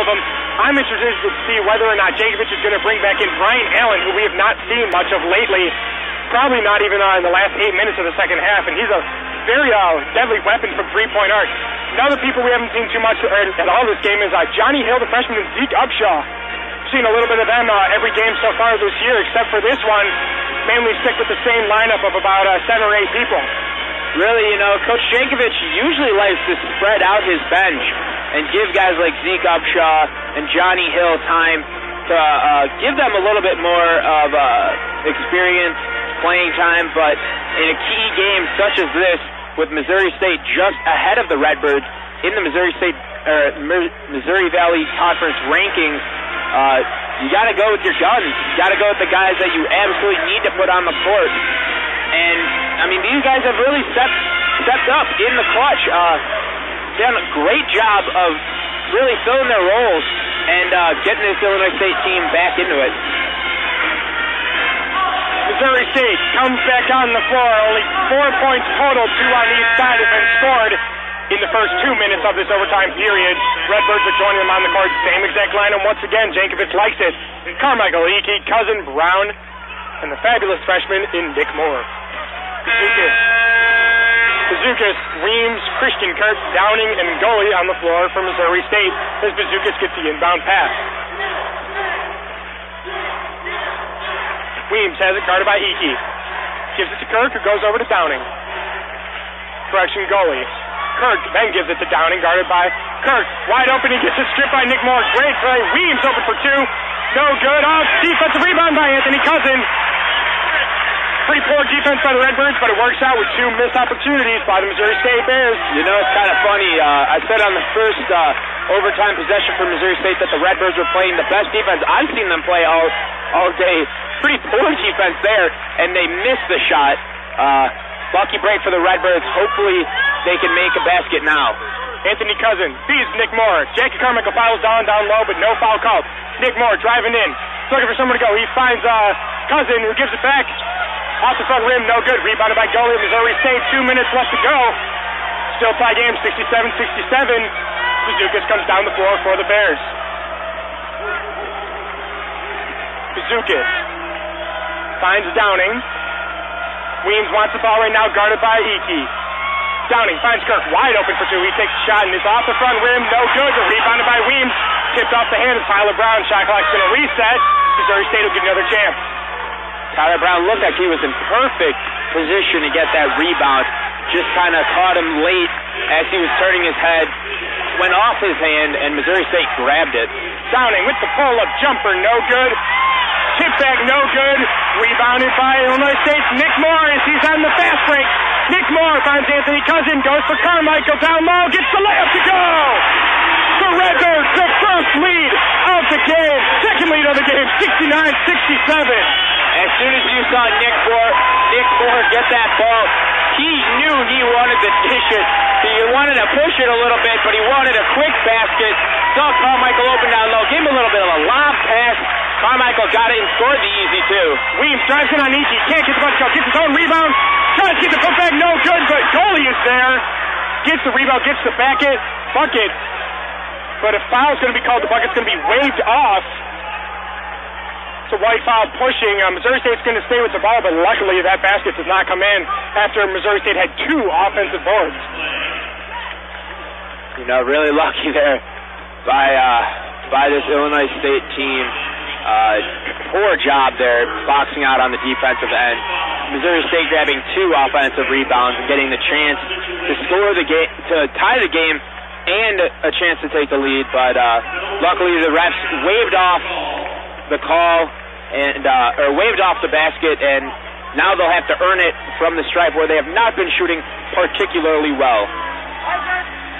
of them. I'm interested to see whether or not Jankovic is going to bring back in Brian Allen, who we have not seen much of lately. Probably not even in the last 8 minutes of the second half, and he's a very deadly weapon from three-point arc. Another people we haven't seen too much at all this game is Johnny Hill, the freshman, and Zeke Upshaw. Seen a little bit of them every game so far this year, except for this one. Mainly stick with the same lineup of about 7 or 8 people. Really, you know, Coach Jankovic usually likes to spread out his bench and give guys like Zeke Upshaw and Johnny Hill time to give them a little bit more of experience, playing time, but in a key game such as this, with Missouri State just ahead of the Redbirds in the Missouri Valley Conference rankings, you got to go with your guns. You got to go with the guys that you absolutely need to put on the court. And I mean, these guys have really stepped up in the clutch. Done a great job of really filling their roles and getting this Illinois State team back into it. Missouri State comes back on the floor. Only 4 points total, 2 on each side have been scored in the first 2 minutes of this overtime period. Redbirds are joining them on the court. Same exact lineup once again. Jankovic likes it. Carmichael, Icky, Cousin, Brown, and the fabulous freshman in Nick Moore. Bazookas, Weems, Christian Kirk, Downing, and Goalie on the floor for Missouri State as Bazookas gets the inbound pass. Weems has it guarded by Icky. Gives it to Kirk, who goes over to Downing. Correction, Goalie. Kirk then gives it to Downing, guarded by Kirk. Wide open, he gets it stripped by Nick Moore. Great play. Weems open for 2. No good. Off. Defensive rebound by Anthony Cousin. Pretty poor defense by the Redbirds, but it works out with 2 missed opportunities by the Missouri State Bears. You know, it's kind of funny. I said on the first overtime possession for Missouri State that the Redbirds were playing the best defense I've seen them play all day. Pretty poor defense there, and they missed the shot. Lucky break for the Redbirds. Hopefully they can make a basket now. Anthony Cousin feeds Nick Moore. Jackie Carmichael fouls down low, but no foul called. Nick Moore driving in, looking for someone to go. He finds Cousin, who gives it back. Off the front rim, no good. Rebounded by goalie Missouri State. 2 minutes left to go. Still tie game, 67-67. Bazookas comes down the floor for the Bears. Bazookas finds Downing. Weems wants the ball right now, guarded by Icky. Downing finds Kirk wide open for 2. He takes a shot and it's off the front rim, no good. But rebounded by Weems. Tipped off the hand of Tyler Brown. Shot clock's going to reset. Missouri State will get another chance. Tyler Brown looked like he was in perfect position to get that rebound. Just kind of caught him late as he was turning his head. Went off his hand and Missouri State grabbed it. Downing with the pull-up jumper, no good. Tip back, no good. Rebounded by Illinois State's Nick Moore as he's on the fast break. Nick Moore finds Anthony Cousin, goes for Carmichael, down low, gets the layup to go. The Redbirds, the first lead of the game. Second lead of the game, 69-67. As soon as you saw Nick Moore get that ball, he knew he wanted to dish it. He wanted to push it a little bit, but he wanted a quick basket. Saw Carmichael open down low, gave him a little bit of a lob pass. Carmichael got it and scored the easy 2. Weems drives in on Icky, can't get the bucket, gets his own rebound. Tries to get the putback, no good, but goalie is there. Gets the rebound, gets the bucket. But if foul's going to be called, the bucket's going to be waved off. It's a white foul pushing. Missouri State's going to stay with the ball, but luckily that basket does not come in after Missouri State had 2 offensive boards. You know, really lucky there by this Illinois State team. Poor job there boxing out on the defensive end. Missouri State grabbing 2 offensive rebounds and getting the chance to score the game, to tie the game, and a chance to take the lead. But luckily the refs waved off the call and waved off the basket, and now they'll have to earn it from the stripe where they have not been shooting particularly well.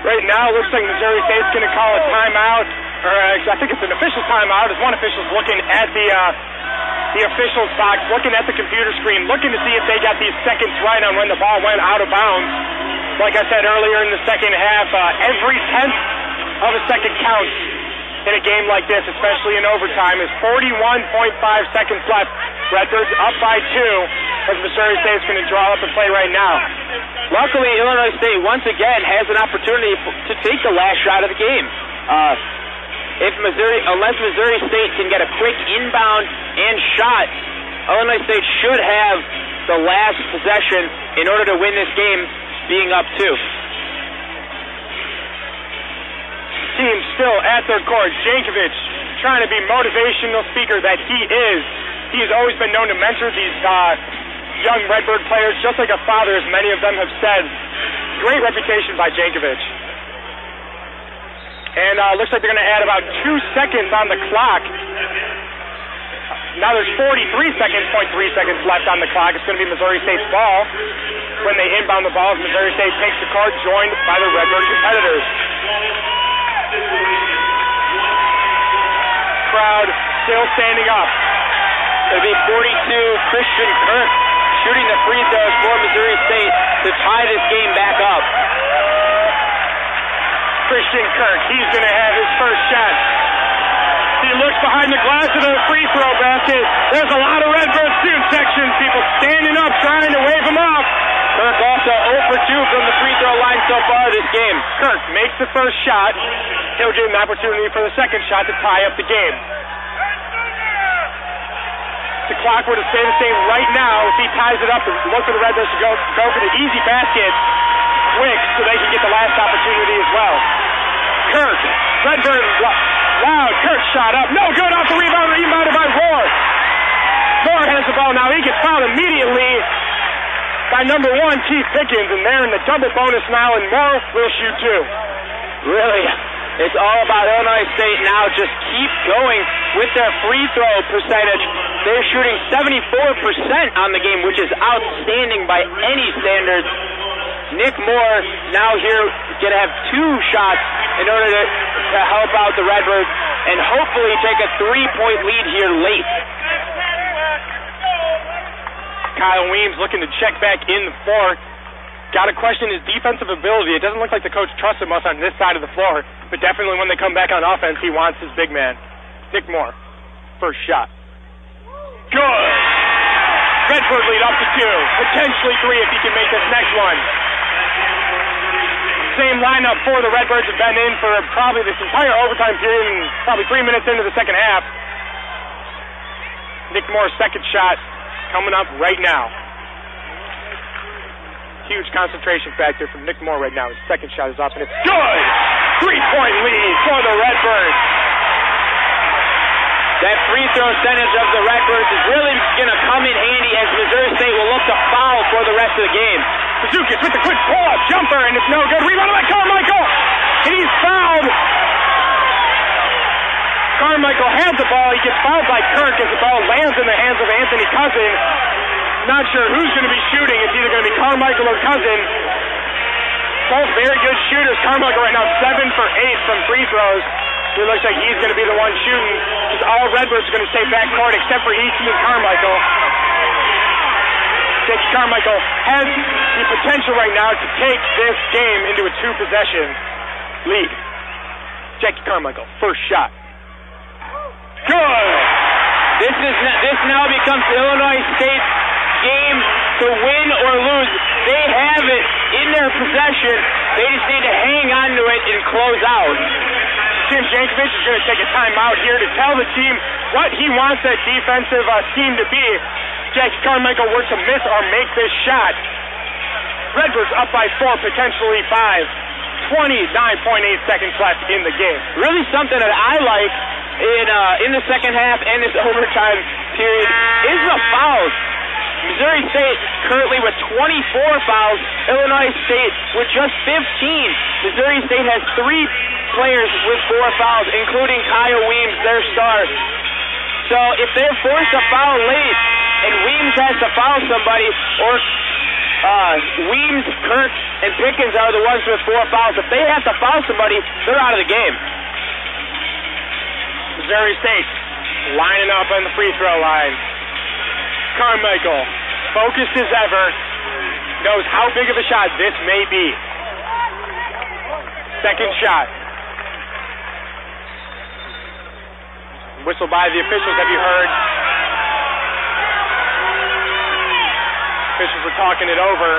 Right now, it looks like Missouri State's going to call a timeout, or I think it's an official timeout, as one official's looking at the official's box, looking at the computer screen, looking to see if they got these seconds right on when the ball went out of bounds. Like I said earlier in the second half, every 10th of a second counts in a game like this, especially in overtime. Is 41.5 seconds left. Redbirds up by 2, as Missouri State's going to draw up and play right now. Luckily, Illinois State once again has an opportunity to take the last shot of the game. unless Missouri State can get a quick inbound and shot, Illinois State should have the last possession in order to win this game, being up 2. Team still at their court. Jankovic trying to be motivational speaker that he is. He has always been known to mentor these young Redbird players, just like a father, as many of them have said. Great reputation by Jankovic. And looks like they're going to add about 2 seconds on the clock. Now there's 43 seconds, 0.3 seconds left on the clock. It's going to be Missouri State's ball when they inbound the ball. Missouri State takes the court, joined by the Redbird competitors. Crowd still standing up. It'll be 42, Christian Kirk shooting the free throws for Missouri State to tie this game back up. Christian Kirk, he's going to have his first shot. He looks behind the glass of the free throw basket. There's a lot of Redbird student section, people standing up trying to wave him off. Kirk also 0 for 2 from the free throw line so far this game. Kirk makes the first shot. He'll get an opportunity for the second shot to tie up the game. The clock were to stay the same right now. If he ties it up, look for the Redbirds to go for the easy basket quick so they can get the last opportunity as well. Kirk, Redbird, loud, Kirk shot up. No good off the rebound, rebounded by Rohr. Rohr has the ball now. He gets fouled immediately by number 1, Keith Pickens, and they're in the double bonus now, and Moore will shoot 2. Really, it's all about Illinois State now. Just keep going with their free throw percentage. They're shooting 74% on the game, which is outstanding by any standards. Nick Moore now here going to have 2 shots in order to help out the Redbirds and hopefully take a 3-point lead here late. Kyle Weems looking to check back in the floor. Got to question his defensive ability. It doesn't look like the coach trusts him much on this side of the floor, but definitely when they come back on offense, he wants his big man. Nick Moore, first shot. Good! Redbird lead up to 2, potentially 3 if he can make this next one. Same lineup for the Redbirds have been in for probably this entire overtime period and probably 3 minutes into the second half. Nick Moore's second shot coming up right now. Huge concentration factor from Nick Moore right now. His second shot is off and it's good! 3-point lead for the Redbirds. That free throw percentage of the Redbirds is really going to come in handy as Missouri State will look to foul for the rest of the game. Bazookas with a quick pull-up jumper, and it's no good. Rebounded by Carmichael, and he's fouled. Carmichael has the ball. He gets fouled by Kirk as the ball lands in the hands of Anthony Cousin. Not sure who's going to be shooting. It's either going to be Carmichael or Cousin. Both very good shooters. Carmichael right now 7 for 8 from free throws. It looks like he's going to be the one shooting. Because all Redbirds are going to stay backcourt except for Easton and Carmichael. Jake Carmichael has the potential right now to take this game into a 2-possession lead. Jackie Carmichael, first shot. Good! This now becomes Illinois State's game to win or lose. They have it in their possession. They just need to hang on to it and close out. Tim Jankovic is going to take a timeout here to tell the team what he wants that defensive scheme to be. Jackie Carmichael were to miss or make this shot. Redbirds up by 4, potentially 5. 29.8 seconds left in the game. Really something that I like in the second half and this overtime period is the fouls. Missouri State currently with 24 fouls. Illinois State with just 15. Missouri State has 3 players with 4 fouls, including Kyle Weems, their star. So if they're forced to foul late and Weems has to foul somebody, or Weems, Kirk, and Pickens are the ones with 4 fouls, if they have to foul somebody, they're out of the game. Missouri State lining up on the free throw line. Carmichael, focused as ever, knows how big of a shot this may be. Second shot. Whistle by the officials, have you heard? Officials are talking it over.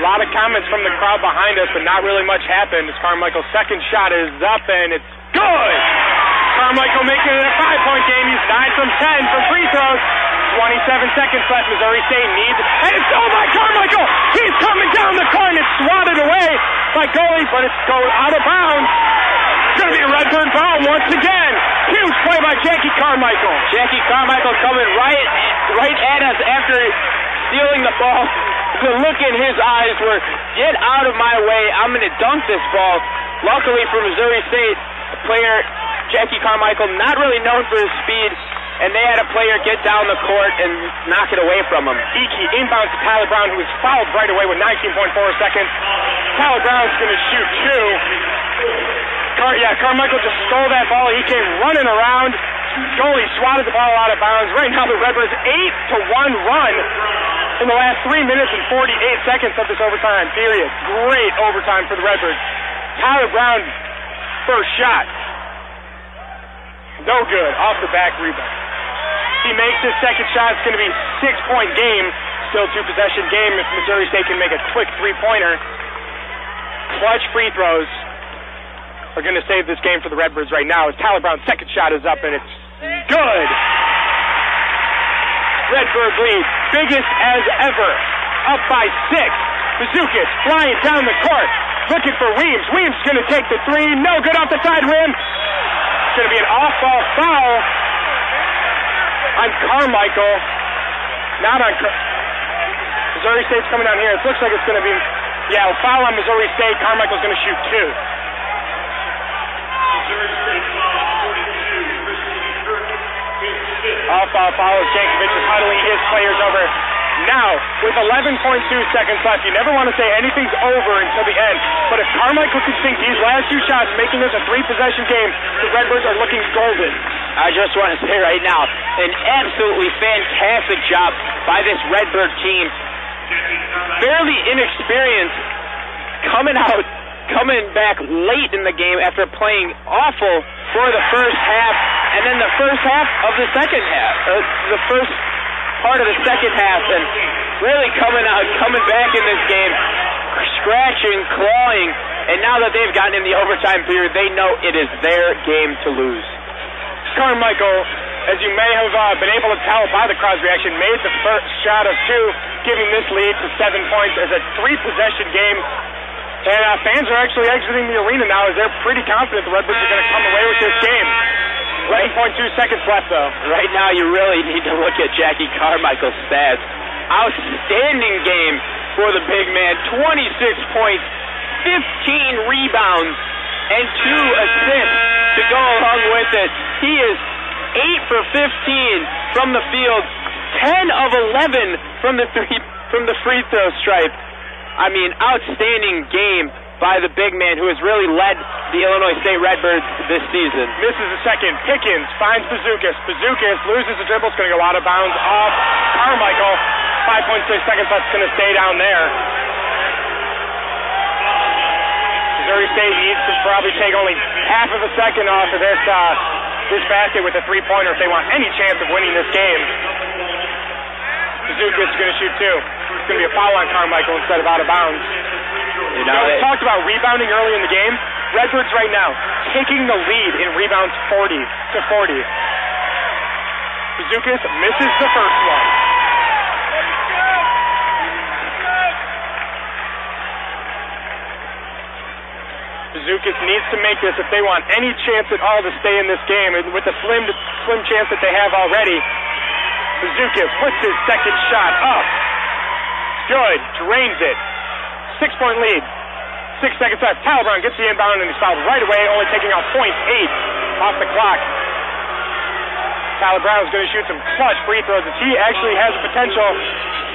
lot of comments from the crowd behind us, but not really much happened as Carmichael's second shot is up, and it's good! Carmichael making it a 5-point game. He's 9 from 10 from free throws. 27 seconds left. Missouri State needs it. And it's stolen by Carmichael! He's coming down the court, and it's swatted away by goalie, but it's going out of bounds. It's going to be a Redbird foul once again. Huge play by Jackie Carmichael. Jackie Carmichael coming right at us after stealing the ball. The look in his eyes were, get out of my way, I'm going to dunk this ball. Luckily for Missouri State, the player, Jackie Carmichael, not really known for his speed, and they had a player get down the court and knock it away from him. Iki inbounds to Tyler Brown, who was fouled right away with 19.4 seconds. Tyler Brown's going to shoot two. Carmichael just stole that ball. He came running around. Goalie swatted the ball out of bounds. Right now the Redbirds 8-1 run in the last 3 minutes and 48 seconds of this overtime period. Great overtime for the Redbirds. Tyler Brown, first shot. No good. Off the back rebound. He makes his second shot. It's going to be a 6-point game. Still 2-possession game if Missouri State can make a quick 3-pointer. Clutch free throws are going to save this game for the Redbirds right now as Tyler Brown's second shot is up, and it's good. Redbird lead, biggest as ever, up by 6. Bazookas flying down the court, looking for Weems. Weems going to take the three, no good off the side rim. It's going to be an off-ball foul on Carmichael. Not on Missouri State's coming down here. It looks like it's going to be, a foul on Missouri State. Carmichael's going to shoot two. Off-ball foul as Jankovic is huddling his players over. Now, with 11.2 seconds left, you never want to say anything's over until the end. But if Carmichael can sink these last two shots, making this a 3-possession game, the Redbirds are looking golden. I just want to say right now, an absolutely fantastic job by this Redbird team. Fairly inexperienced, coming back late in the game after playing awful for the first half, and then the first half of the second half, the first part of the second half, and really coming back in this game, scratching, clawing, and now that they've gotten in the overtime period, they know it is their game to lose. Carmichael, as you may have been able to tell by the crowd's reaction, made the first shot of two, giving this lead to 7 points as a 3-possession game. And fans are actually exiting the arena now as they're pretty confident the Redbirds are going to come away with this game. 11.2 seconds left, though. Right now, you really need to look at Jackie Carmichael's stats. Outstanding game for the big man. 26 points, 15 rebounds, and 2 assists to go along with it. He is 8 for 15 from the field, 10 of 11 from the free throw stripe. I mean, outstanding game by the big man who has really led the Illinois State Redbirds this season. Misses a second. Pickens finds Bazookas. Bazookas loses the dribble. It's going to go out of bounds off Carmichael. 5.6 seconds left. It's going to stay down there. Missouri State needs to probably take only half of a second off of this basket with a 3-pointer if they want any chance of winning this game. Bazookas is going to shoot two. It's going to be a foul on Carmichael instead of out of bounds. We talked about rebounding early in the game. Redbirds right now taking the lead in rebounds 40-40. Bazookas misses the first one. Bazookas needs to make this if they want any chance at all to stay in this game. And with the slim chance that they have already, Bazookas puts his second shot up. Good. Drains it. 6-point lead. 6 seconds left. Tyler Brown gets the inbound and he's fouled right away, only taking out 0.8 off the clock. Tyler Brown is going to shoot some clutch free throws as he actually has the potential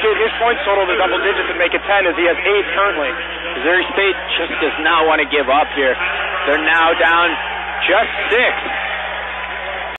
to get his points total to double digits and make it 10 as he has 8 currently. Missouri State just does not want to give up here. They're now down just 6.